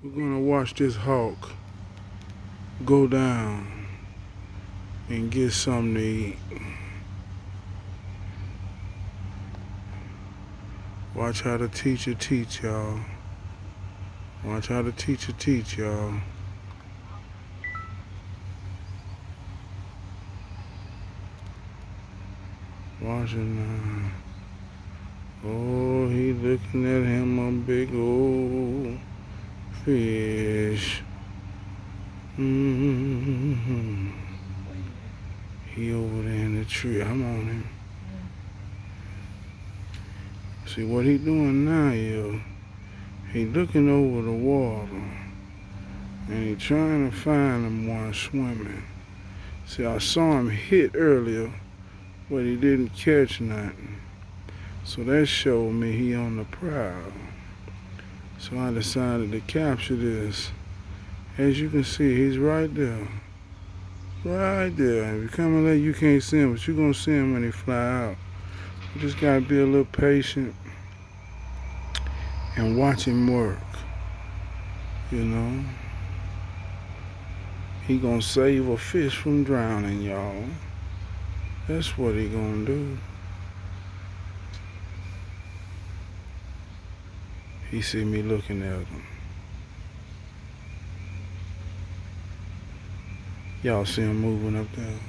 We're gonna watch this hawk go down and get something to eat. Watch how the teacher teach y'all. Watch how the teacher teach y'all. Watch it now. Oh, he looking at him a big old fish. Mm-hmm. He over there in the tree. I'm on him. See what he doing now, yo? He looking over the water and he trying to find him one swimming. See, I saw him hit earlier, but he didn't catch nothing. So that showed me he on the prowl. So I decided to capture this. As you can see, he's right there. Right there. If you come in late, you can't see him, but you're going to see him when he fly out. You just got to be a little patient and watch him work. You know? He going to save a fish from drowning, y'all. That's what he going to do. He see me looking at him. Y'all see him moving up there?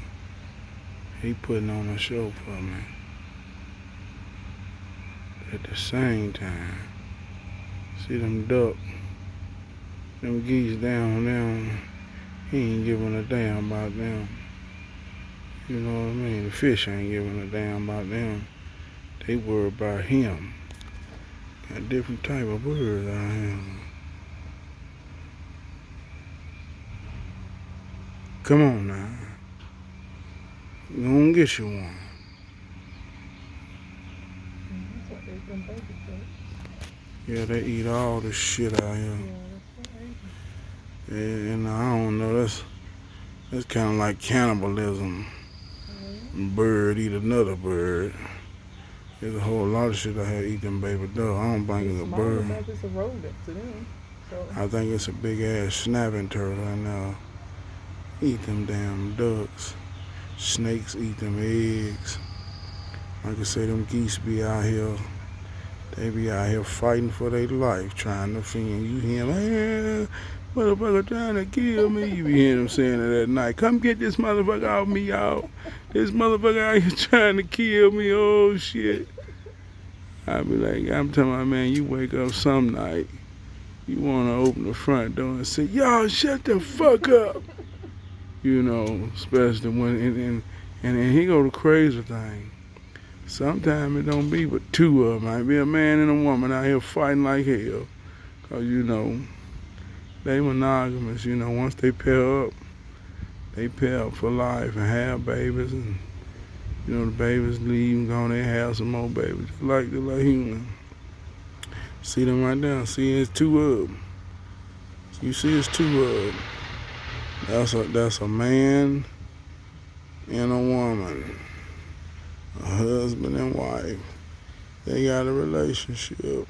He putting on a show for me. At the same time, see them duck, them geese down there, he ain't giving a damn about them. You know what I mean? The fish ain't giving a damn about them. They worry about him. Got different type of birds out here. Come on now. You gonna get you one. Yeah, they eat all this shit out here. And I don't know, that's kind of like cannibalism. Bird eat another bird. There's a whole lot of shit out here eating baby duck. I don't think it's a bird. It's a rodent to them. So. I think it's a big ass snapping turtle right now. Eat them damn ducks. Snakes eat them eggs. Like I say, them geese be out here. They be out here fighting for their life, trying to fend. You hear them, hey, motherfucker trying to kill me. You be hearing them saying it at night. Come get this motherfucker off me, y'all. This motherfucker out here trying to kill me. Oh, shit. I be like, I'm telling my man, you wake up some night, you want to open the front door and say, y'all shut the fuck up. You know, especially when, and he go the crazy thing. Sometimes it don't be but two of them. Might be a man and a woman out here fighting like hell. Cause you know, they monogamous. You know, once they pair up for life and have babies, and you know the babies leave and go, they have some more babies. Just like human. See them right there. See, it's two of them. You see, it's two of them. That's a man and a woman. A husband and wife. They got a relationship.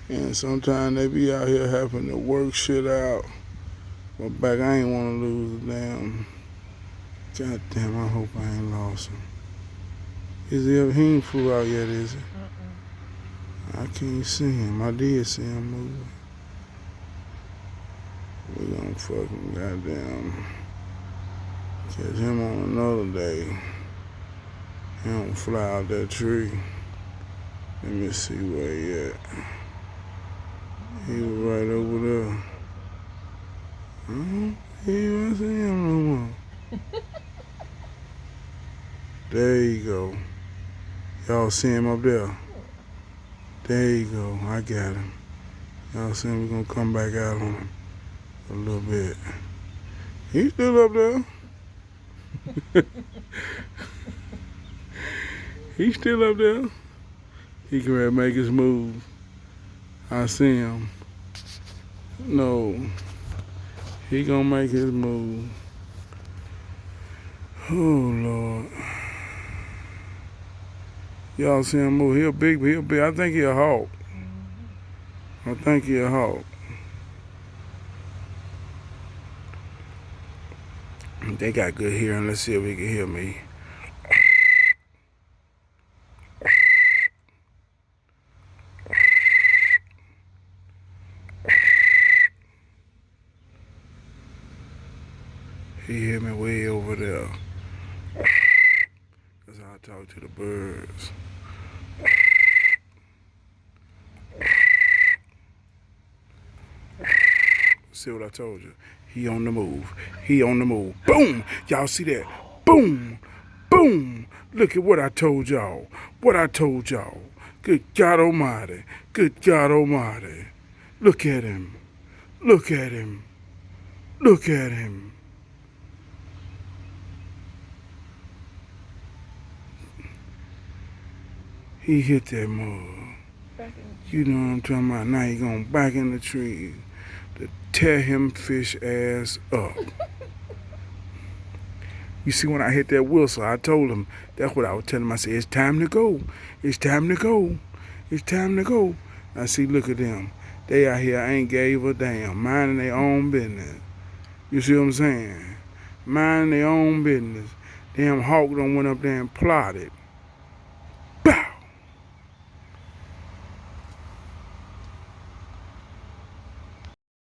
And sometimes they be out here having to work shit out. But back, I ain't want to lose a damn. God damn, I hope I ain't lost him. He ain't flew out yet, is he? I can't see him. I did see him moving. We gonna fucking goddamn catch him on another day. He don't fly out that tree. Let me see where he at. He was right over there. He don't see him no more. There you go. Y'all see him up there? There you go. I got him. Y'all see him? We're gonna come back out on him a little bit. He's still up there. He's still up there. He can ready to make his move. I see him. No. He gonna make his move. Oh, Lord. Y'all see him move. He a big. I think he a hawk. I think he a hawk. They got good hearing. Let's see if he can hear me. He hear me way over there. That's how I talk to the birds. See what I told you? He on the move. He on the move. Boom! Y'all see that? Boom! Boom! Look at what I told y'all. What I told y'all. Good God Almighty. Good God Almighty. Look at him. Look at him. Look at him. He hit that mug. You know what I'm talking about? Now he going back in the tree to tear him fish ass up. You see, when I hit that whistle, I told him, that's what I was telling him. I said, it's time to go. It's time to go. It's time to go. I see, look at them. They out here ain't gave a damn, minding their own business. You see what I'm saying? Minding their own business. Damn hawk done went up there and plotted.